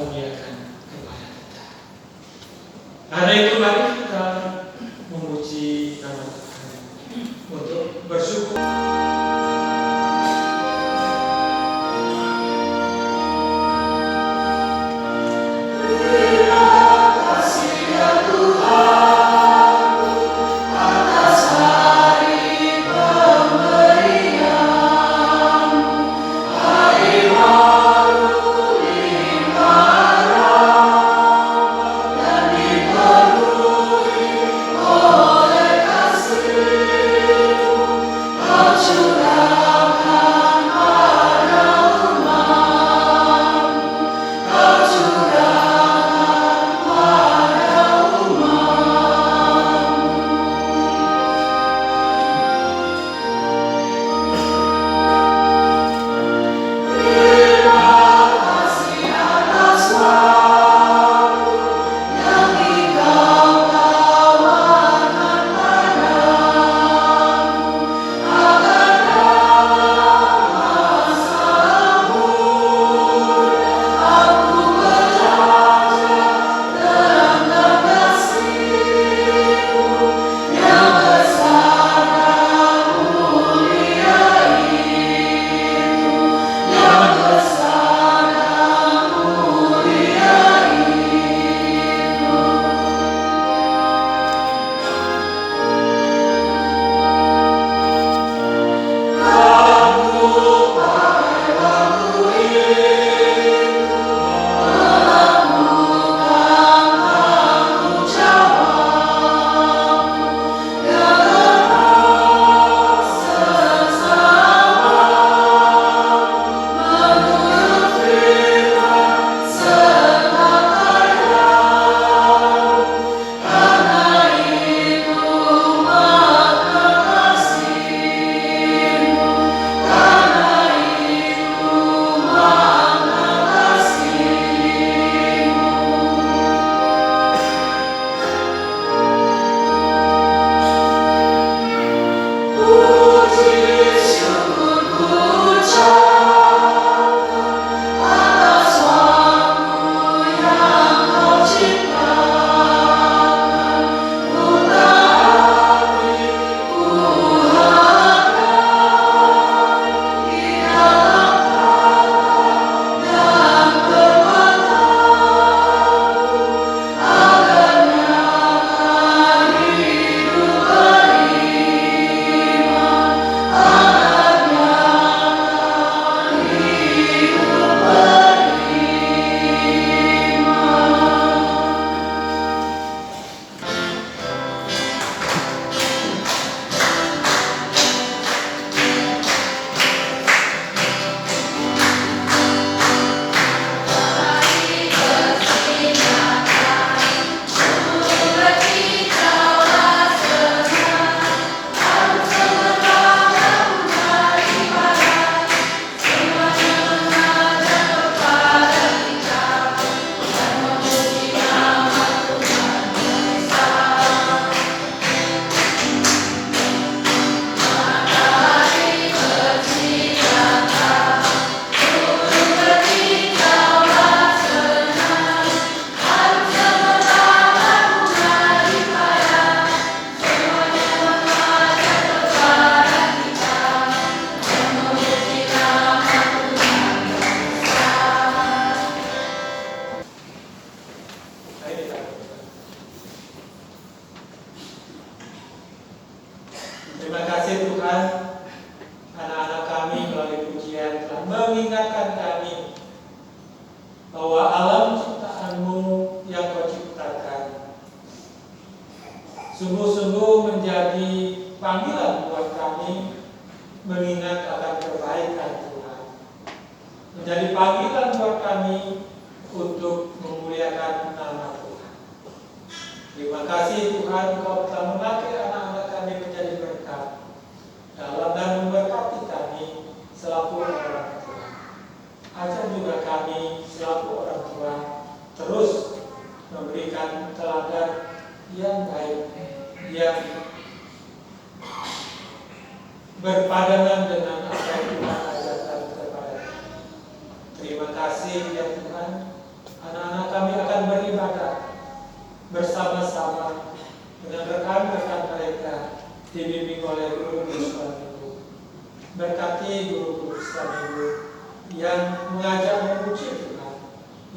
karuniakan kepada kita. Karena itu mari kita memuji nama Tuhan untuk bersyukur. Terima kasih Tuhan, anak-anak kami melalui pujian telah mengingatkan kami bahwa alam ciptaan-Mu yang Kau ciptakan sungguh-sungguh menjadi panggilan buat kami mengingat akan kebaikan Tuhan, menjadi panggilan buat kami untuk memuliakan nama Tuhan. Terima kasih Tuhan, Kau telah memakai anak-anak kami menjadi berkat dalam dan memberkati kami selaku orang tua. Ajar juga kami selaku orang tua terus memberikan teladan yang baik, yang berpadangan dengan apa yang Tuhan ajarkan kepada kami. Terima kasih ya Tuhan, anak yang mengajak memuji Tuhan,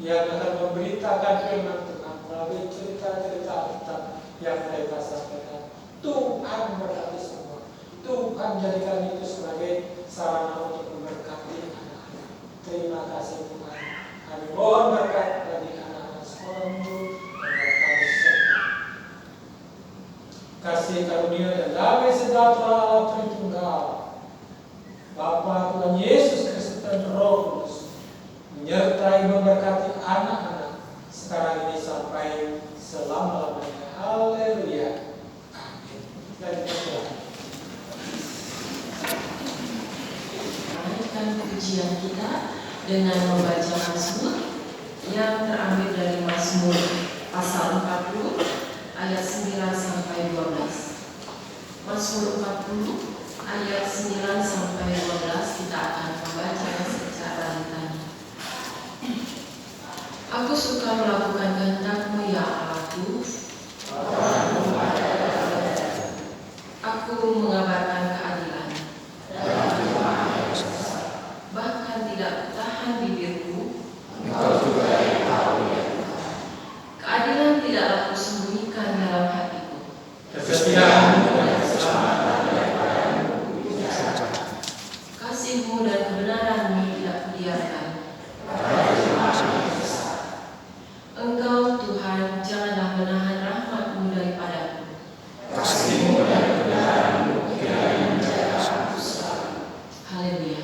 yang akan memberitakan firman Tuhan melalui cerita-cerita Alkitab yang mereka sampaikan. Tuhan berkati semua. Tuhan jadikan itu sebagai sarana untuk memberkati anak-anak. Terima kasih Tuhan. Kami mohon berkat bagi anak-anak sekolah minggu dan kami semua. Kasih karunia dan damai sejahtera Allah Tritunggal, Bapa Tuhan Yesus Kristus dan Roh Kudus menyertai memberkati anak-anak sekarang ini sampai selama-lamanya. Haleluya. Amin. Dan berdoa. Lanjutkan pujian kita dengan membaca Mazmur yang terambil dari Mazmur pasal 40 ayat 9 sampai 12. Mazmur 40 ayat 9 sampai 12 kita akan membacanya secara ringan. Aku suka melakukan kehendak-Mu ya Allahku. Aku mengabarkan keadilan. Bahkan tidak kutahan bibirku. Keadilan tidaklah kusembunyikan dalam hatiku. Kasih-Mu dan kebenaran-Mu tidak kudiamkan. Engkau Tuhan janganlah menahan rahmat-Mu daripadaku. Kasih-Mu dan kebenaran-Mu kiranya menjaga aku selalu. Haleluya.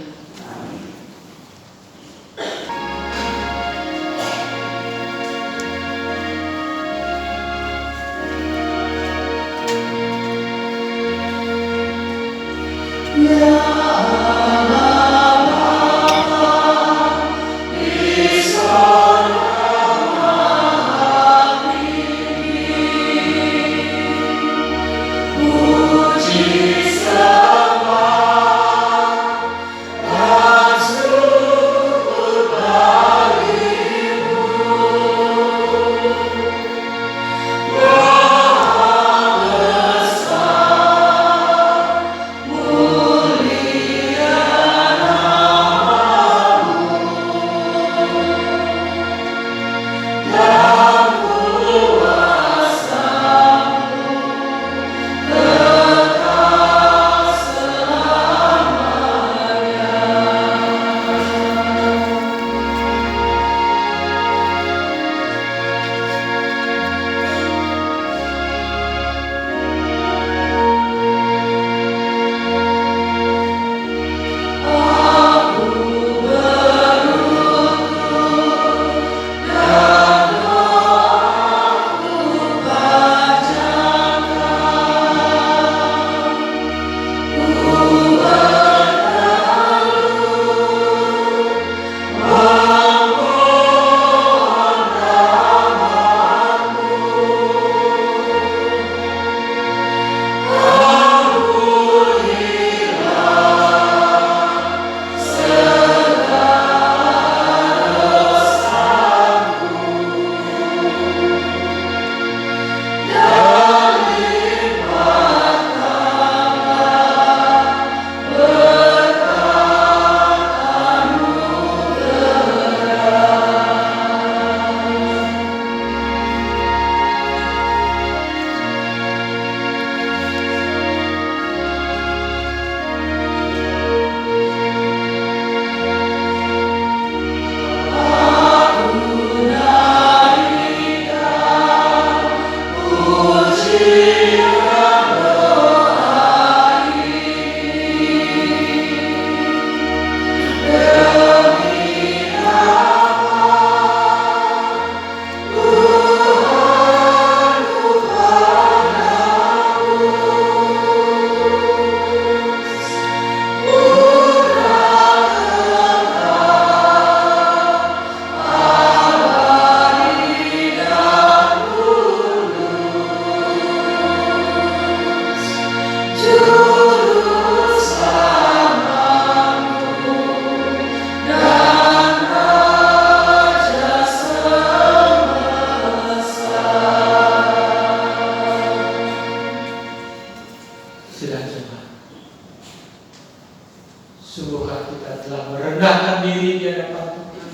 diri di hadapan Tuhan,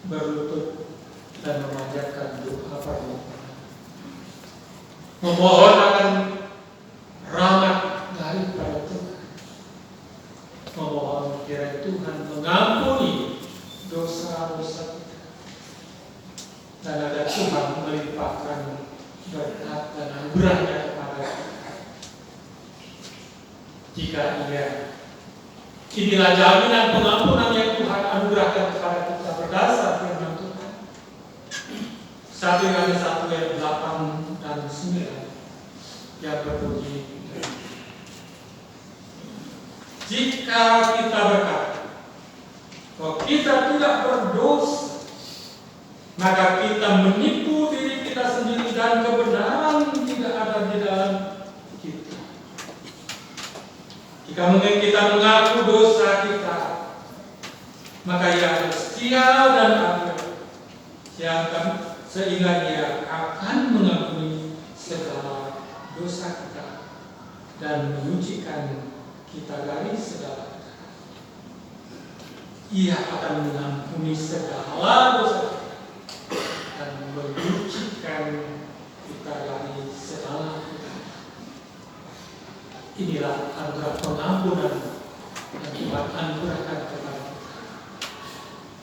berlutut dan memanjatkan doa permohonan, memohon akan rahmat daripada Tuhan, memohon kiranya Tuhan mengampuni dosa-dosa kita, dan agar Tuhan melimpahkan berkat dan anugerahnya kepada kita. Jika inilah jaminan pengampunan yang Tuhan anugerahkan kepada kita berdasar firman Tuhan. 1 Yohanes 1 ayat 8 dan 9 yang berbunyi, jika kita berkata bahwa kita tidak berdosa, maka kita menipu diri kita sendiri dan kebenaran tidak ada di dalam kita. Jika mungkin kita mengaku dosa kita, maka Ia setia dan adil, sehingga Ia akan mengampuni segala dosa kita dan menyucikan kita dari segala kejahatan. Ia akan mengampuni segala dosa dan menyucikan kita dari segala kejahatan. Inilah anugerah pengampunan yang Tuhan anugerahkan kepada kita.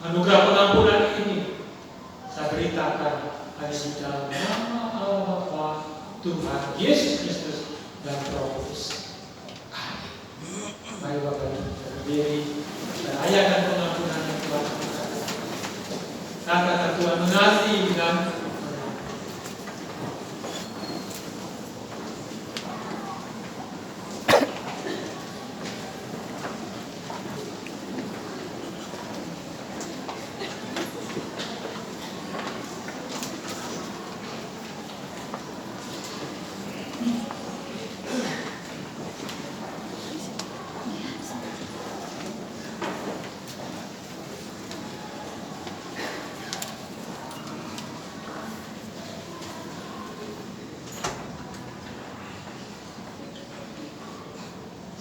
Anugerah pengampunan ini saya beritakan hanya di dalam nama Allah Bapa, Tuhan Yesus Kristus dan Roh Kudus. Mari Bapak Ibu berdiri dan rayakan pengampunan yang Tuhan berikan. Katakan Tuhan mengasihi dan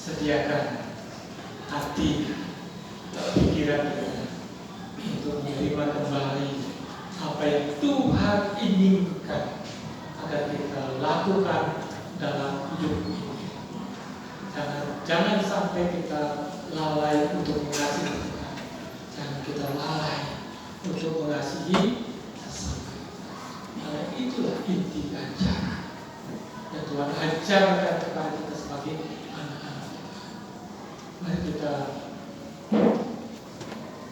sediakan hati, pikiran kita untuk menerima kembali apa yang Tuhan inginkan agar kita lakukan dalam hidup ini. Jangan sampai kita lalai untuk mengasihi Tuhan. Jangan kita lalai untuk mengasihi sesama. Karena itulah inti ajaran yang Tuhan ajarkan kepada kita sebagai anak-anak. Mari kita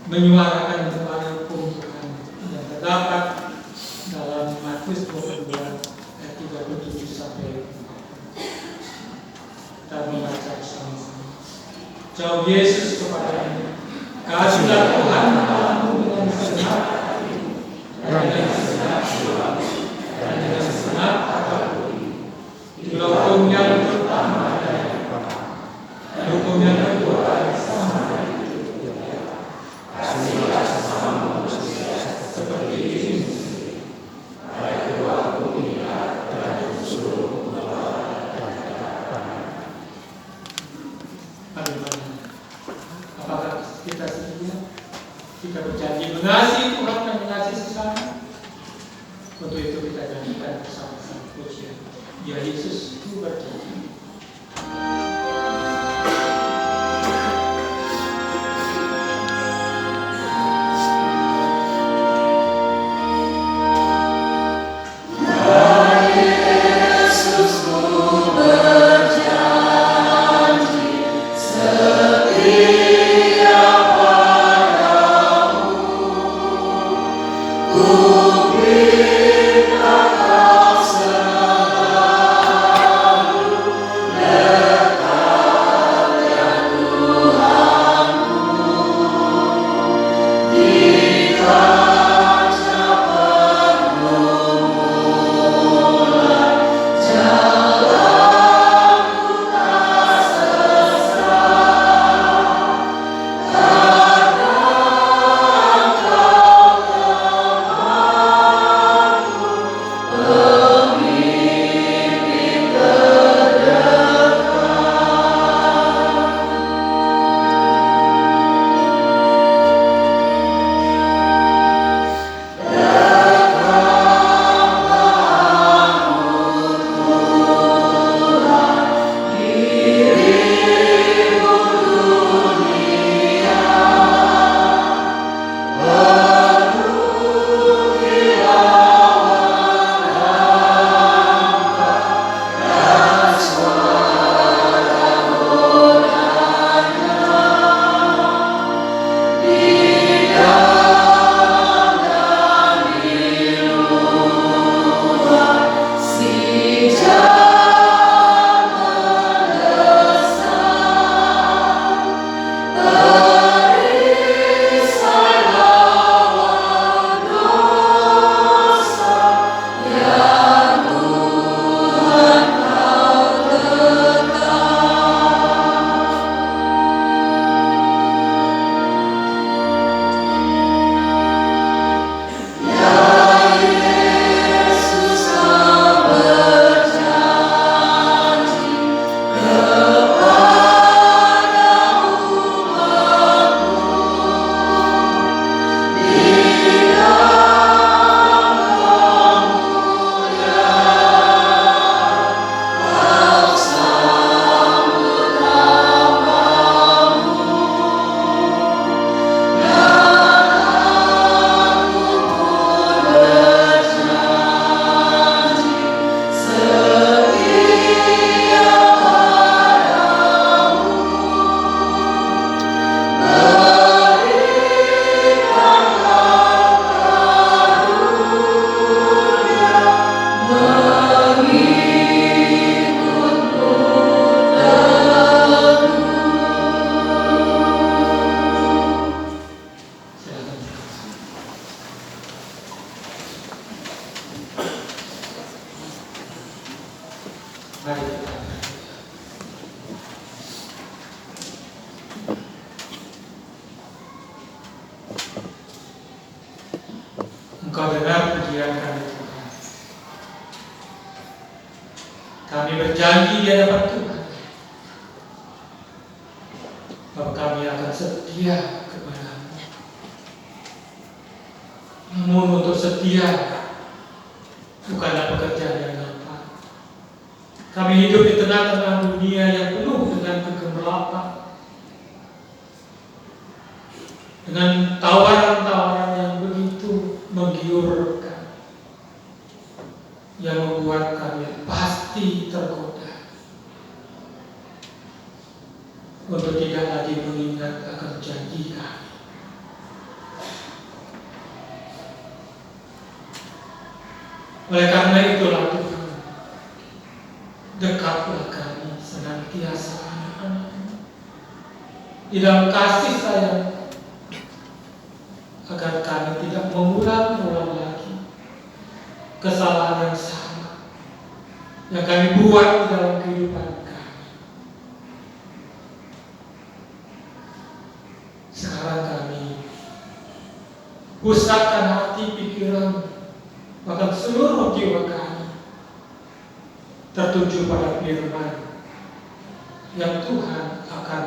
menyuarakan kembali hukum Tuhan yang terdapat dalam Matius 22 ayat 37 sampai 40. Kita membaca bersama-sama. Jawab Yesus kepadanya, kasihlah Tuhan Allahmu dengan segenap hati, dan dengan segenap jiwa, dan dengan segenap akal. Itulah hukum yang pertama dan hukum yang kedua sama itu. Kasihlah sesama manusia seperti dirimu sendiri. Baik kedua hukum ini terhadap seluruh umat dan bagaimana? Apakah kita setia? Kita berjanji mengasihi Tuhan dan mengasihi sesama? Untuk itu kita janjikan bersama-sama pujian. Ya Yesus itu berjanji. Ku berikan kau selalu Engkau dengar pujian kami Tuhan. Kami berjanji di hadapan Tuhan bahwa kami akan setia kepada-Mu. Namun untuk setia bukanlah pekerjaan yang gampang. Kami hidup di tengah-tengah dunia yang penuh dengan kegelapan, dengan tawaran-tawaran yang begitu menggiurkan, yang membuat kami pasti tergoda untuk tidak lagi mengingat akan janji kami. Oleh karena itulah Tuhan, dekatlah kami senantiasa anak-anak-Mu di dalam kasih sayang, agar kami tidak mengulang-ulang lagi kesalahan yang sama yang kami buat di dalam kehidupan kami. Sekarang kami pusatkan hati, pikiran, bahkan seluruh jiwa kami tertuju pada firman yang Tuhan akan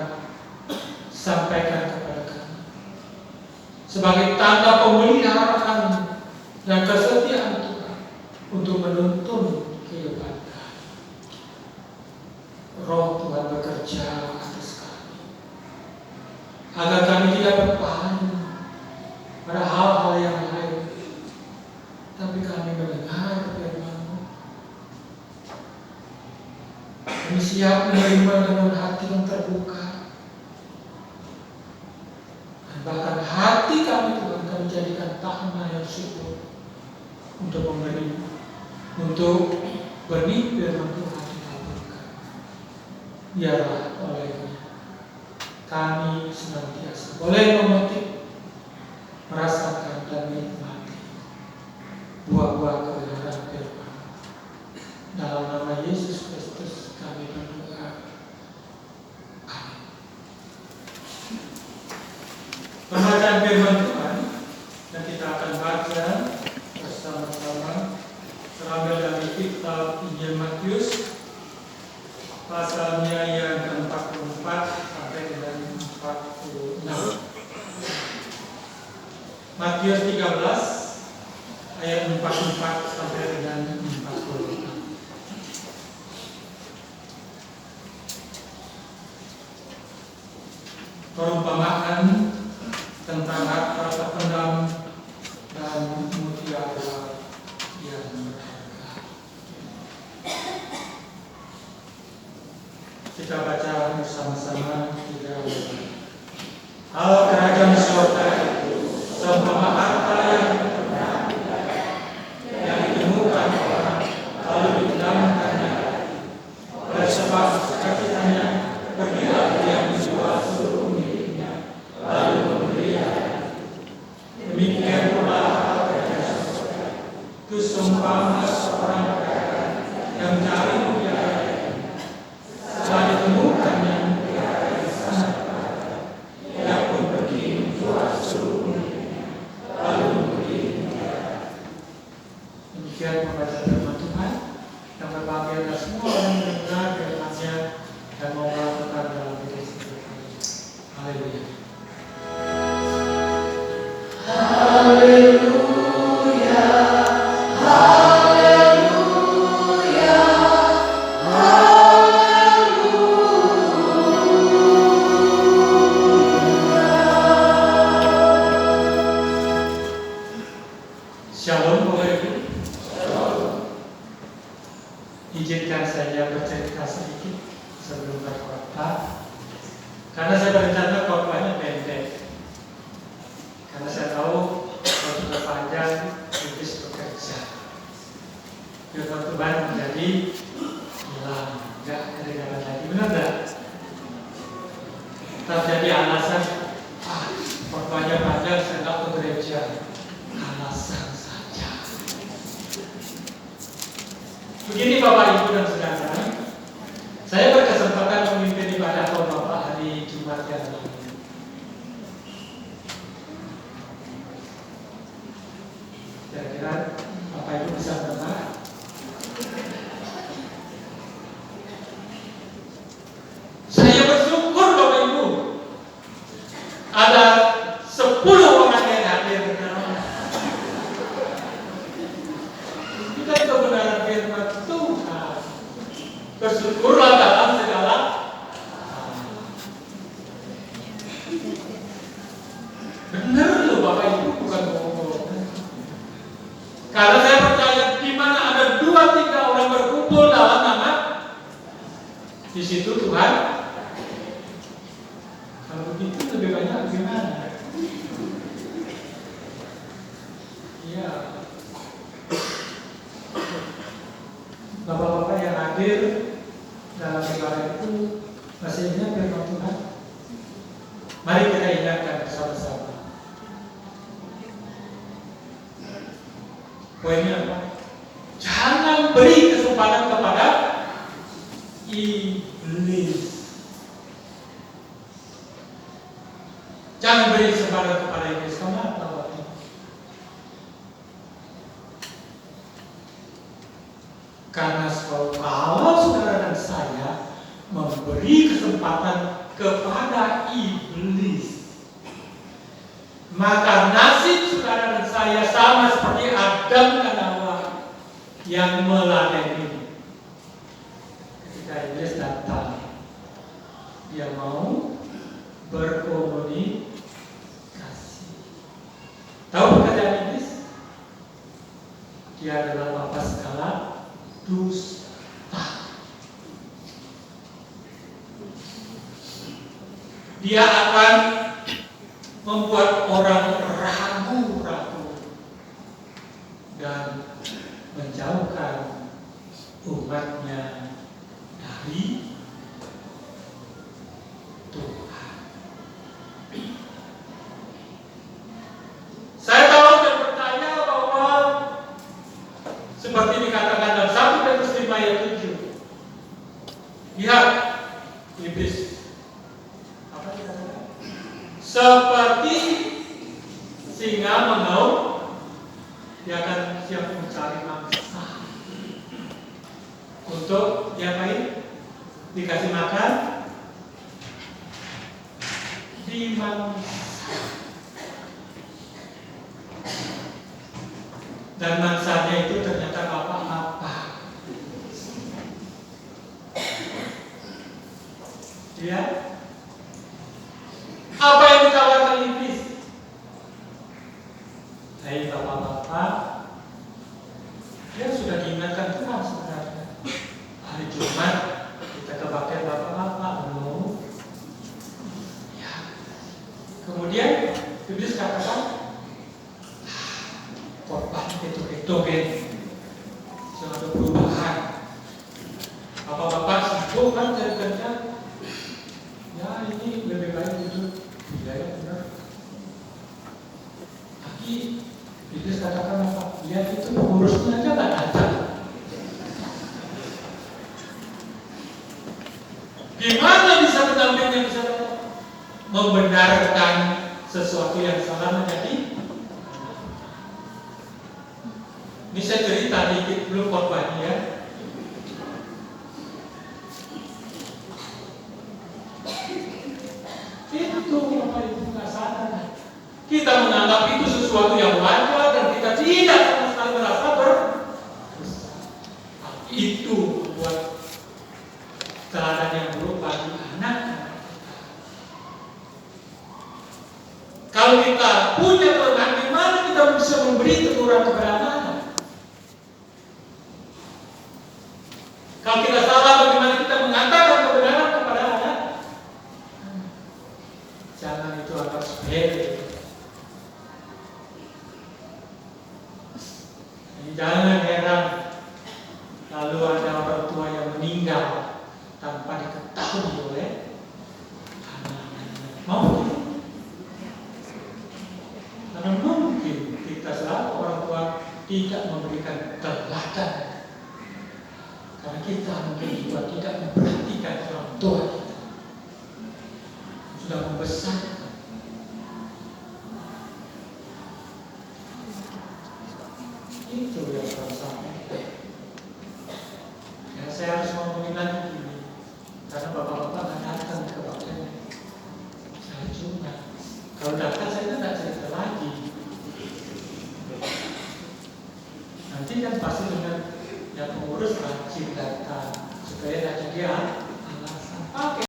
sampaikan kepada kami sebagai tanda pemeliharaan dan kesetiaan Tuhan untuk menuntun kehidupan kami. Roh Tuhan bekerja atas kami agar kami tidak berpaling pada hal-hal yang lain, tapi kami mendengar firman-Mu. Kami siap menerima dengan hati yang terbuka, dan bahkan hati kami Tuhan kami jadikan tanah yang subur untuk memberi, untuk benih firman Tuhan ditaburkan. Biarlah olehnya kami senantiasa boleh memetik, merasakan dan menikmati buah-buah kebenaran firman. Dalam nama Yesus Kristus kami berdoa. Amin. Pembacaan firman Tuhan yang kita akan baca bersama-sama terambil dari kitab Injil Matius, pasalnya yang ke-44 sampai dengan 46. Matius 13 ayat 44 sampai dengan 46. Perumpamaan tentang harta terpendam dan mutiara yang berharga. Kita baca bersama-sama 3 ayat. Hal kerajaan surga itu seumpama harta yang ditemukan orang lalu dipendamkannya. Oleh sebab kesakitannya pergilah dia menjual seluruh miliknya lalu membelinya. Demikian pula hal kerajaan surga itu seumpama seorang pedagang yang mencari mutiara. Setelah ditemukannya mutiara yang sangat berharga, ia pun pergi menjual seluruh miliknya lalu membeli mutiara. Demikian pembacaan firman Tuhan. Yang berbahagia adalah semua orang yang mendengar firman-Nya dan mau melakukan dalam hidup sehari-hari. Haleluya. Haleluya, haleluya, Shalom Bapak Ibu. Izinkan saya bercerita sedikit sebelum berkhotbah, karena saya berencana khotbahnya pendek, karena saya tahu kalau sudah panjang habis bekerja firman Tuhan menjadi hilang, nggak kedengaran lagi, benar nggak? Terjadi alasan, khotbahnya panjang saya nggak ke gereja, alasan saja. Begini Bapak Ibu dan saudara, saya berkesempatan memimpin ibadah tahun Bapak hari Jumat yang lalu. Kira-kira Bapak Ibu bisa menebak? Saya bersyukur Bapak Ibu ada 10 orang yang hadir. Kita kebenaran firman Tuhan. Bersyukurlah dalam segala hal. Benar loh Bapak Ibu, bukan bohong. Karena saya percaya di mana ada 2-3 orang berkumpul dalam nama, di situ Tuhan. Kalau begitu lebih banyak gimana? Iya. Bapak-bapak yang hadir dalam ibadah itu masih ingat firman Tuhan? Mari kita ingatkan bersama-sama. Poinnya apa? Jangan beri kesempatan kepada iblis. Jangan beri kesempatan kepada iblis. Kenapa? Karena kalau saudara dan saya memberi kesempatan kepada iblis, maka nasib saudara dan saya sama seperti Adam dan Hawa yang meladeni. Ketika iblis datang, dia mau berkomunikasi. Tahu pekerjaan iblis? Dia adalah bapa segala dusta. Dia akan membuat orang ragu-ragu dan menjauhkan umatnya dari Tuhan. Saya tahu dan percaya bahwa seperti dikatakan dalam 1 Petrus 5 ayat 7. Lihat iblis apa dikatakan? Seperti singa mengaum, dia akan siap mencari mangsa untuk diapain? Dikasih makan, dimangsa. Dan mangsanya itu ternyata apa-apa. Ya, apa yang ditawarkan iblis? Hai bapak-bapak, dia sudah diingatkan Tuhan sebenarnya. Hari Jumat kita kebaktian bapak-bapak, no. Ya. Kemudian iblis katakan, korban itu kan, jangan ada perubahan. Bapak-bapak sibuk kan cari kerja. Ya ini lebih baik itu biaya benar. Tapi iblis katakan apa? Lihat itu pengurusnya aja nggak ada. Gimana bisa pendamping yang bisa membenarkan sesuatu yang salah menjadi? Ini saya cerita dikit dulu korbannya ya. Itu Bapak Ibu nggak sadar. Kita menganggap itu sesuatu yang wajar dan kita tidak sama sekali merasa berdosa. Itu membuat teladan yang buruk bagi anak. Kalau kita punya kelemahan, gimana kita bisa memberi teguran kepada anak? Kalau kita salah, bagaimana kita mengatakan kebenaran kepada anak? Jangan itu anggap sepele. Jangan heran lalu ada orang tua yang meninggal tanpa diketahui oleh anak-anaknya. Mau? Karena mungkin kita selalu orang tua tidak memberikan teladan. Karena kita mungkin juga tidak memperhatikan orang tua kita. Sudah membesarkan. Itu yang harus sampaikan. Ya, saya harus ngomongin lagi gini, karena bapak-bapak nggak datang ke waktunya. Saya cuma, kalau datang saya kan nggak cerita lagi. Nanti kan pasti dengan yang pengurus wajib datang supaya datang dia